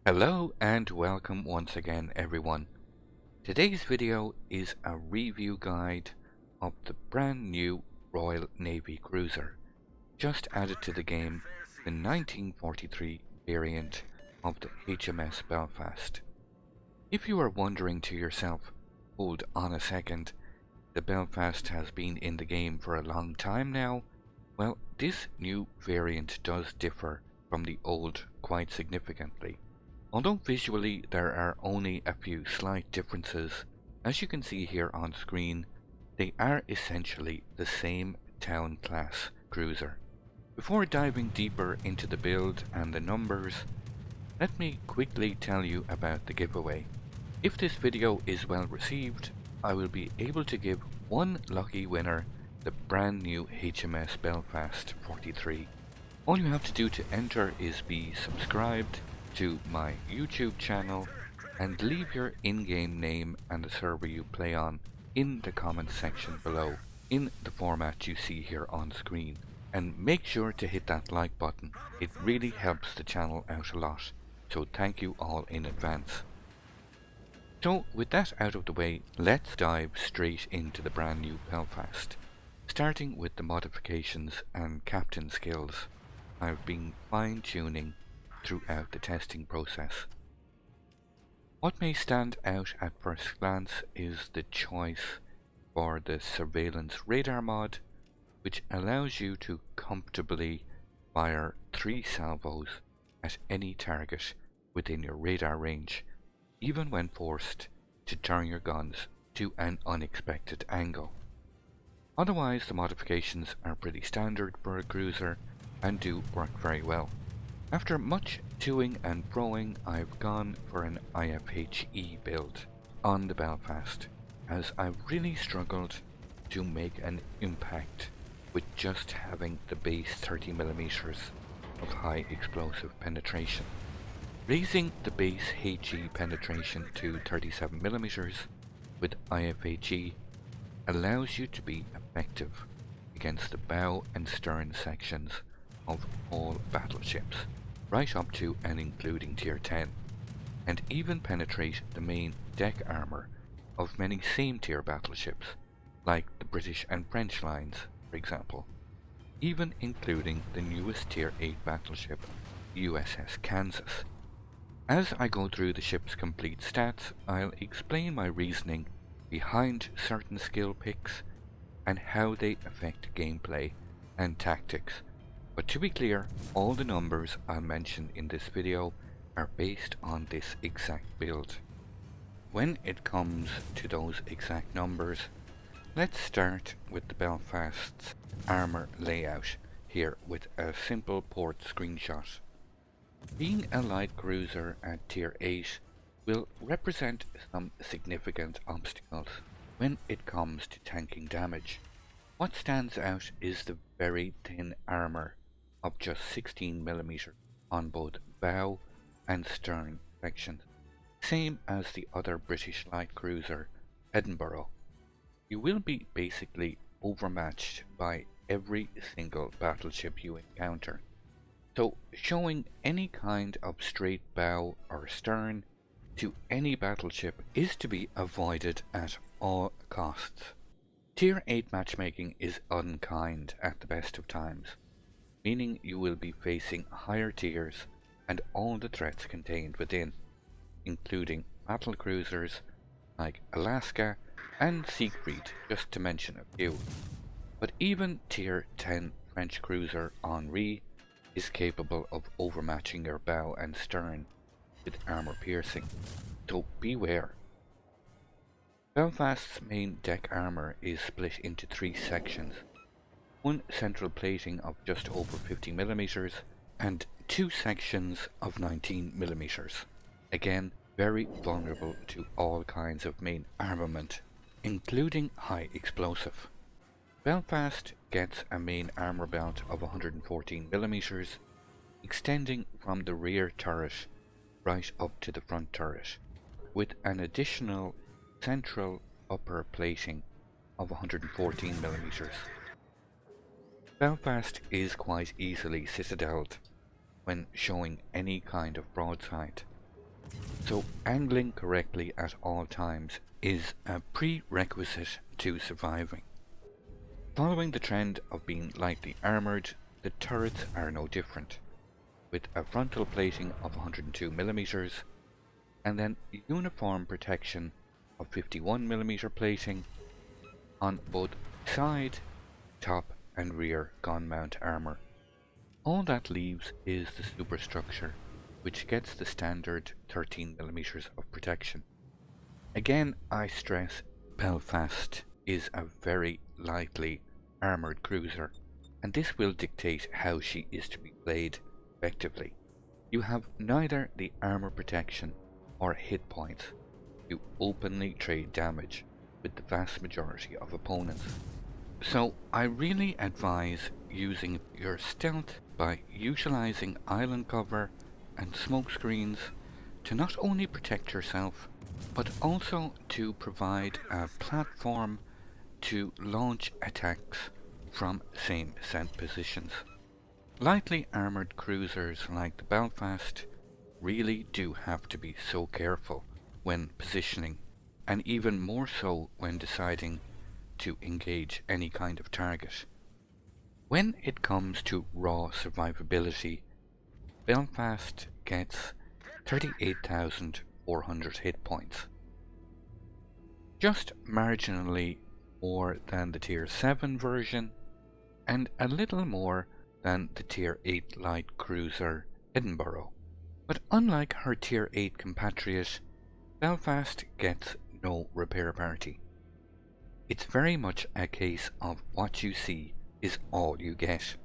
Hello and welcome once again everyone. Today's video is a review guide of the brand new Royal Navy cruiser, just added to the game, the 1943 variant of the HMS Belfast. If you are wondering to yourself, hold on a second, the Belfast has been in the game for a long time now, well, this new variant does differ from the old quite significantly. Although visually there are only a few slight differences, as you can see here on screen, they are essentially the same Town-class cruiser. Before diving deeper into the build and the numbers, let me quickly tell you about the giveaway. If this video is well received, I will be able to give one lucky winner the brand new HMS Belfast 43. All you have to do to enter is be subscribed to my YouTube channel and leave your in-game name and the server you play on in the comments section below in the format you see here on screen, and make sure to hit that like button. It really helps the channel out a lot, so thank you all in advance. So with that out of the way, let's dive straight into the brand new Belfast, starting with the modifications and captain skills I've been fine-tuning throughout the testing process. What may stand out at first glance is the choice for the surveillance radar mod, which allows you to comfortably fire 3 salvos at any target within your radar range, even when forced to turn your guns to an unexpected angle. Otherwise, the modifications are pretty standard for a cruiser and do work very well. After much toing and froing, I've gone for an IFHE build on the Belfast, as I've really struggled to make an impact with just having the base 30mm of high explosive penetration. Raising the base HE penetration to 37mm with IFHE allows you to be effective against the bow and stern sections of all battleships, right up to and including Tier 10, and even penetrate the main deck armour of many same tier battleships, like the British and French lines, for example, even including the newest Tier 8 battleship, USS Kansas. As I go through the ship's complete stats, I'll explain my reasoning behind certain skill picks and how they affect gameplay and tactics. But to be clear, all the numbers I'll mention in this video are based on this exact build. When it comes to those exact numbers, let's start with the Belfast's armour layout here with a simple port screenshot. Being a light cruiser at Tier 8 will represent some significant obstacles when it comes to tanking damage. What stands out is the very thin armour of just 16mm on both bow and stern sections, same as the other British light cruiser Edinburgh. You will be basically overmatched by every single battleship you encounter, so showing any kind of straight bow or stern to any battleship is to be avoided at all costs. Tier 8 matchmaking is unkind at the best of times, meaning you will be facing higher tiers and all the threats contained within, including battle cruisers like Alaska and Siegfried, just to mention a few. But even Tier 10 French cruiser Henri is capable of overmatching your bow and stern with armour piercing, so beware. Belfast's main deck armour is split into 3 sections. One central plating of just over 50mm and 2 sections of 19mm. Again, very vulnerable to all kinds of main armament, including high explosive. Belfast gets a main armour belt of 114mm, extending from the rear turret right up to the front turret, with an additional central upper plating of 114mm. Belfast is quite easily citadeled when showing any kind of broadside, So angling correctly at all times is a prerequisite to surviving. Following the trend of being lightly armoured, the turrets are no different, with a frontal plating of 102mm and then uniform protection of 51mm plating on both side, top and rear gun mount armour. All that leaves is the superstructure, which gets the standard 13mm of protection. Again, I stress Belfast is a very lightly armoured cruiser, and this will dictate how she is to be played effectively. You have neither the armour protection or hit points to openly trade damage with the vast majority of opponents. So I really advise using your stealth by utilising island cover and smoke screens to not only protect yourself, but also to provide a platform to launch attacks from same set positions. Lightly armoured cruisers like the Belfast really do have to be so careful when positioning, and even more so when deciding to engage any kind of target. When it comes to raw survivability, Belfast gets 38,400 hit points, just marginally more than the Tier VII version, and a little more than the Tier VIII light cruiser Edinburgh. But unlike her Tier VIII compatriot, Belfast gets no repair party. It's very much a case of what you see is all you get.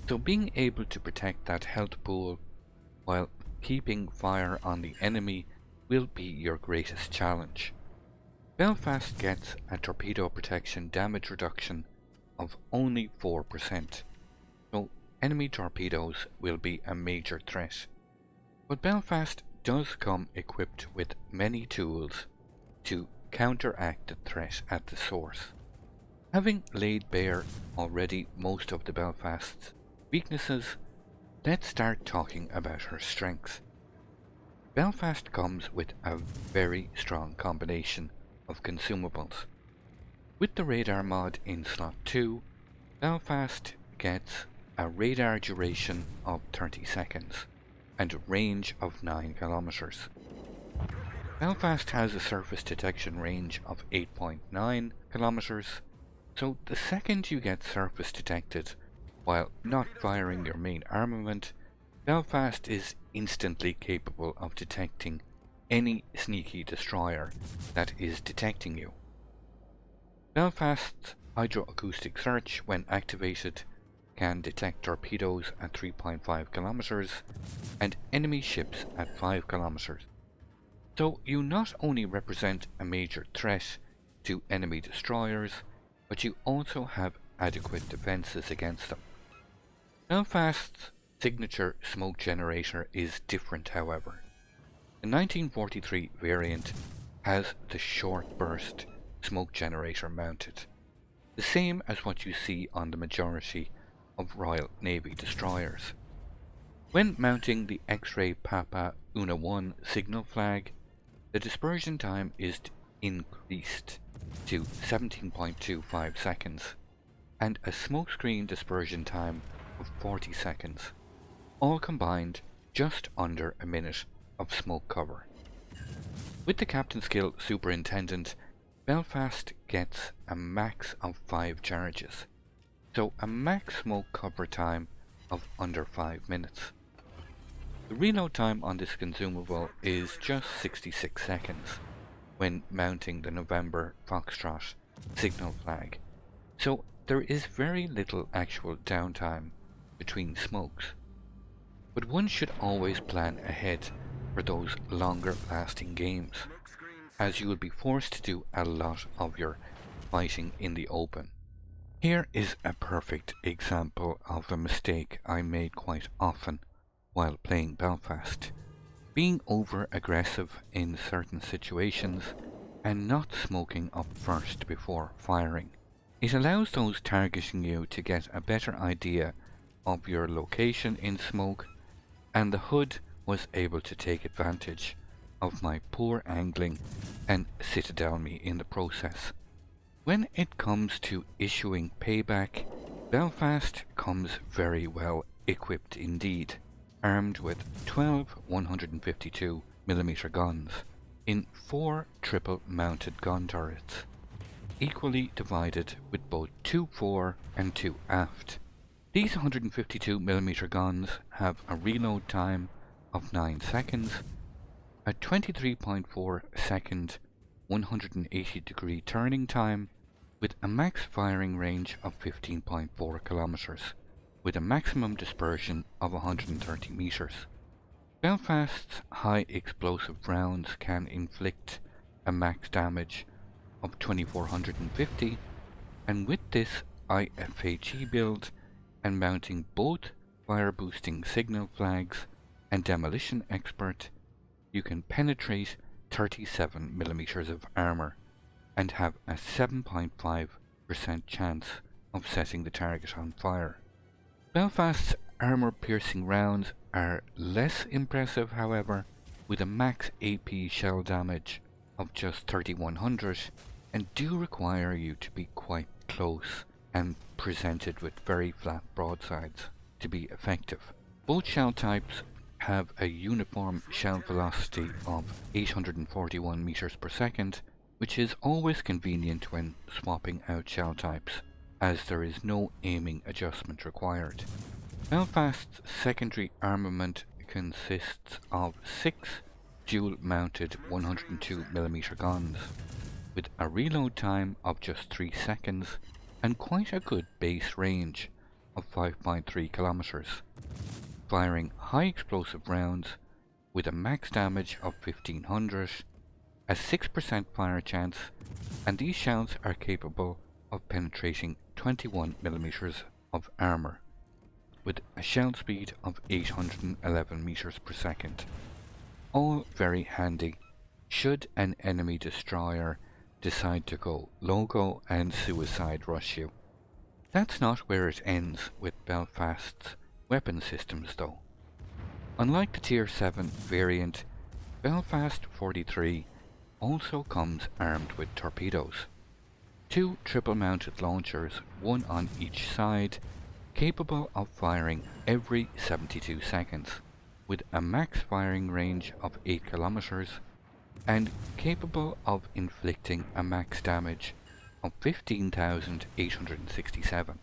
So being able to protect that health pool while keeping fire on the enemy will be your greatest challenge. Belfast gets a torpedo protection damage reduction of only 4%, so enemy torpedoes will be a major threat. But Belfast does come equipped with many tools to counteract the threat at the source. Having laid bare already most of the Belfast's weaknesses, let's start talking about her strengths. Belfast comes with a very strong combination of consumables. With the radar mod in slot 2, Belfast gets a radar duration of 30 seconds and a range of 9 kilometers. Belfast has a surface detection range of 8.9 kilometers, so the second you get surface detected while not firing your main armament, Belfast is instantly capable of detecting any sneaky destroyer that is detecting you. Belfast's hydroacoustic search, when activated, can detect torpedoes at 3.5 kilometers and enemy ships at 5 kilometers. So you not only represent a major threat to enemy destroyers, but you also have adequate defences against them. Belfast's signature smoke generator is different, however. The 1943 variant has the short burst smoke generator mounted, the same as what you see on the majority of Royal Navy destroyers. When mounting the X-ray Papa Una 1 signal flag, the dispersion time is increased to 17.25 seconds and a smokescreen dispersion time of 40 seconds, all combined just under a minute of smoke cover. With the Captain Skill Superintendent, Belfast gets a max of 5 charges, so a max smoke cover time of under 5 minutes. The reload time on this consumable is just 66 seconds when mounting the November Foxtrot signal flag, so there is very little actual downtime between smokes. But one should always plan ahead for those longer lasting games, as you will be forced to do a lot of your fighting in the open. Here is a perfect example of a mistake I made quite often while playing Belfast: being over aggressive in certain situations and not smoking up first before firing. It allows those targeting you to get a better idea of your location in smoke, and the HUD was able to take advantage of my poor angling and citadel me in the process. When it comes to issuing payback, Belfast comes very well equipped indeed, armed with 12 152mm guns in 4 triple-mounted gun turrets, equally divided with both 2 fore and 2 aft. These 152mm guns have a reload time of 9 seconds, a 23.4 second 180-degree turning time, with a max firing range of 15.4 kilometers, with a maximum dispersion of 130 meters. Belfast's high explosive rounds can inflict a max damage of 2450, and with this IFHE build and mounting both fire boosting signal flags and demolition expert, you can penetrate 37mm of armour and have a 7.5% chance of setting the target on fire. Belfast's armour-piercing rounds are less impressive, however, with a max AP shell damage of just 3100, and do require you to be quite close and presented with very flat broadsides to be effective. Both shell types have a uniform shell velocity of 841 meters per second, which is always convenient when swapping out shell types, as there is no aiming adjustment required. Belfast's secondary armament consists of 6 dual-mounted 102mm guns, with a reload time of just 3 seconds and quite a good base range of 5.3 kilometers, firing high explosive rounds with a max damage of 1500, a 6% fire chance, and these shells are capable of penetrating 21mm of armour, with a shell speed of 811 meters per second. All very handy should an enemy destroyer decide to go logo and suicide rush you. That's not where it ends with Belfast's weapon systems though. Unlike the Tier VII variant, Belfast 43 also comes armed with torpedoes. 2 triple-mounted launchers, one on each side, capable of firing every 72 seconds, with a max firing range of 8 kilometers, and capable of inflicting a max damage of 15,867,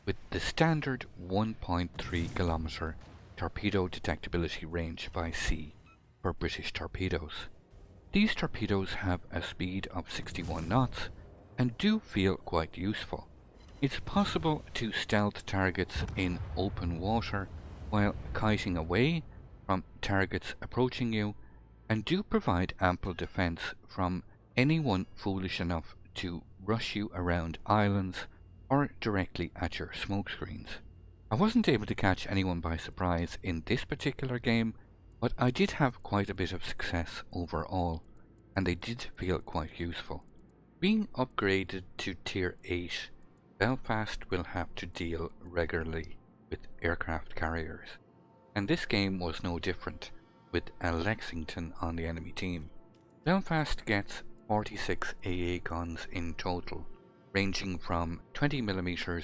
with the standard 1.3 kilometer torpedo detectability range by sea for British torpedoes. These torpedoes have a speed of 61 knots and do feel quite useful. It's possible to stealth targets in open water while kiting away from targets approaching you, and do provide ample defense from anyone foolish enough to rush you around islands or directly at your smoke screens. I wasn't able to catch anyone by surprise in this particular game, but I did have quite a bit of success overall, and they did feel quite useful. Being upgraded to Tier 8, Belfast will have to deal regularly with aircraft carriers, and this game was no different, with a Lexington on the enemy team. Belfast gets 46 AA guns in total, ranging from 20mm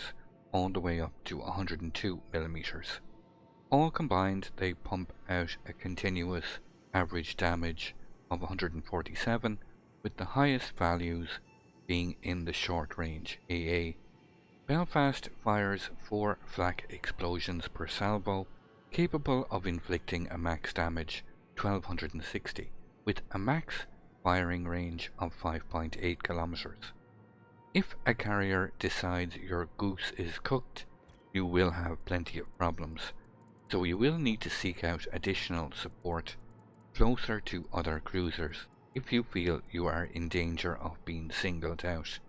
all the way up to 102mm. All combined, they pump out a continuous average damage of 147, with the highest values being in the short range AA. Belfast fires 4 flak explosions per salvo, capable of inflicting a max damage 1260, with a max firing range of 5.8 kilometers. If a carrier decides your goose is cooked, you will have plenty of problems, so you will need to seek out additional support closer to other cruisers if you feel you are in danger of being singled out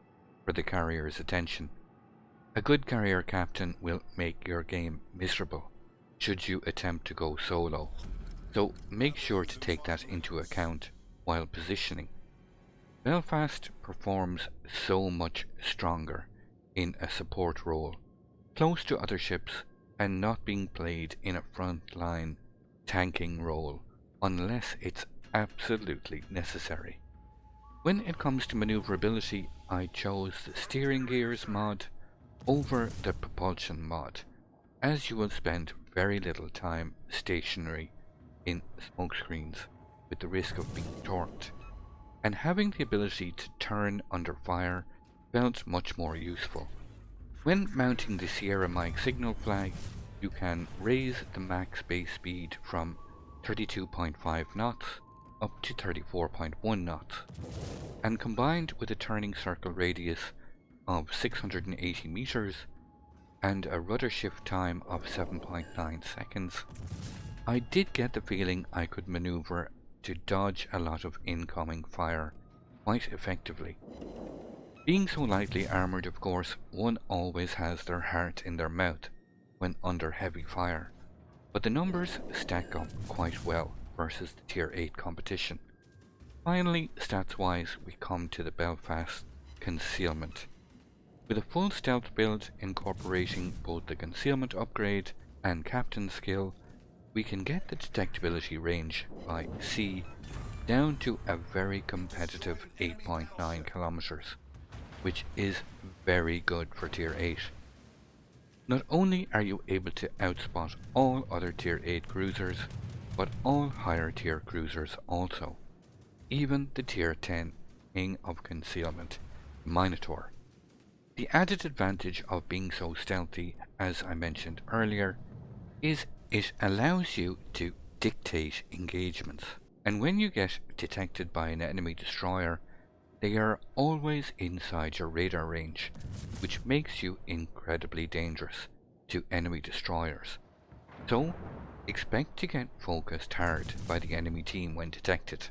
for the carrier's attention. A good carrier captain will make your game miserable should you attempt to go solo, so make sure to take that into account while positioning. Belfast performs so much stronger in a support role, close to other ships and not being played in a front line tanking role unless it's absolutely necessary. When it comes to maneuverability, I chose the steering gears mod over the propulsion mod, as you will spend very little time stationary in smokescreens with the risk of being torqued, and having the ability to turn under fire felt much more useful. When mounting the Sierra Mike signal flag, you can raise the max base speed from 32.5 knots up to 34.1 knots, and combined with a turning circle radius of 680 meters and a rudder shift time of 7.9 seconds, I did get the feeling I could maneuver to dodge a lot of incoming fire quite effectively. Being so lightly armoured, of course, one always has their heart in their mouth when under heavy fire, but the numbers stack up quite well versus the Tier 8 competition. Finally, stats-wise, we come to the Belfast concealment. With a full stealth build incorporating both the concealment upgrade and captain skill, we can get the detectability range by sea down to a very competitive 8.9 kilometers, which is very good for Tier 8. Not only are you able to outspot all other Tier 8 cruisers, but all higher tier cruisers also, even the Tier 10 King of Concealment, Minotaur. The added advantage of being so stealthy, as I mentioned earlier, is it allows you to dictate engagements, and when you get detected by an enemy destroyer, they are always inside your radar range, which makes you incredibly dangerous to enemy destroyers. So, expect to get focused hard by the enemy team when detected.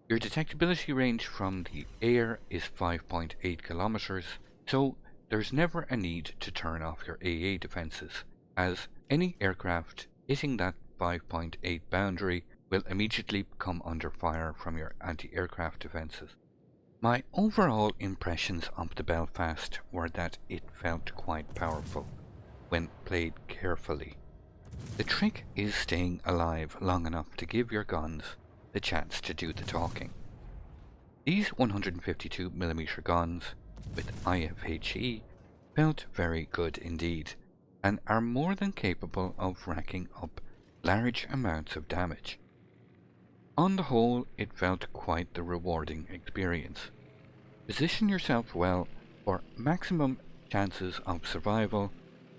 Your detectability range from the air is 5.8 kilometers, so there's never a need to turn off your AA defenses, as any aircraft hitting that 5.8 boundary will immediately come under fire from your anti-aircraft defenses. My overall impressions of the Belfast were that it felt quite powerful when played carefully. The trick is staying alive long enough to give your guns the chance to do the talking. These 152mm guns with IFHE felt very good indeed, and are more than capable of racking up large amounts of damage. On the whole, it felt quite the rewarding experience. Position yourself well for maximum chances of survival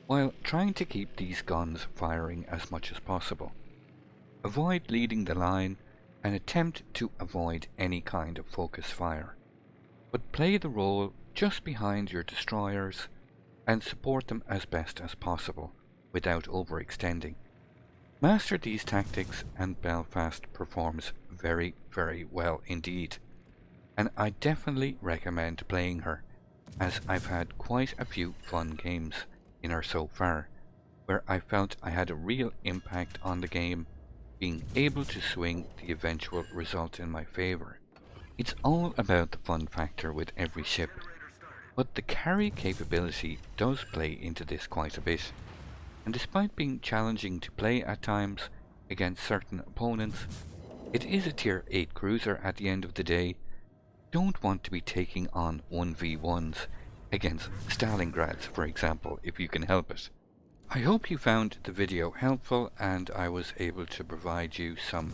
while trying to keep these guns firing as much as possible. Avoid leading the line and attempt to avoid any kind of focus fire, but play the role just behind your destroyers and support them as best as possible without overextending. Master these tactics and Belfast performs very, very well indeed, and I definitely recommend playing her, as I've had quite a few fun games in her so far, where I felt I had a real impact on the game, being able to swing the eventual result in my favour. It's all about the fun factor with every ship, but the carry capability does play into this quite a bit, and despite being challenging to play at times against certain opponents, it is a Tier 8 cruiser at the end of the day. Don't want to be taking on 1v1s against Stalingrads, for example, if you can help it. I hope you found the video helpful and I was able to provide you some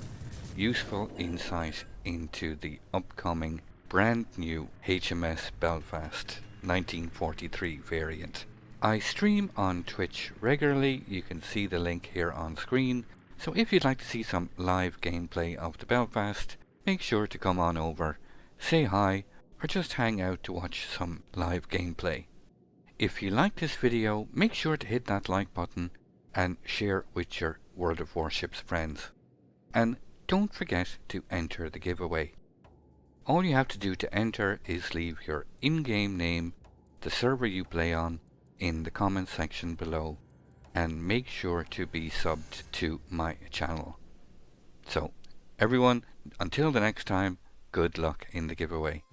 useful insight into the upcoming brand new HMS Belfast 1943 variant. I stream on Twitch regularly, you can see the link here on screen, so if you'd like to see some live gameplay of the Belfast, make sure to come on over, say hi, or just hang out to watch some live gameplay. If you like this video, make sure to hit that like button and share with your World of Warships friends. And don't forget to enter the giveaway. All you have to do to enter is leave your in-game name, the server you play on, in the comment section below, and make sure to be subbed to my channel. So, everyone, until the next time, good luck in the giveaway,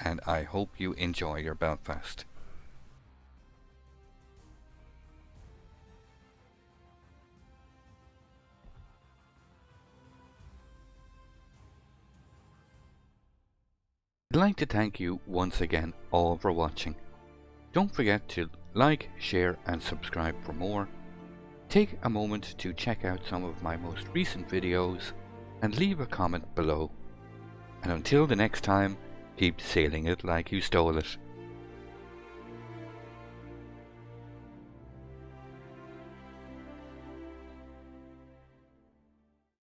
and I hope you enjoy your Belfast. I'd like to thank you once again all for watching. Don't forget to like, share and subscribe for more. Take a moment to check out some of my most recent videos and leave a comment below. And until the next time, keep sailing it like you stole it.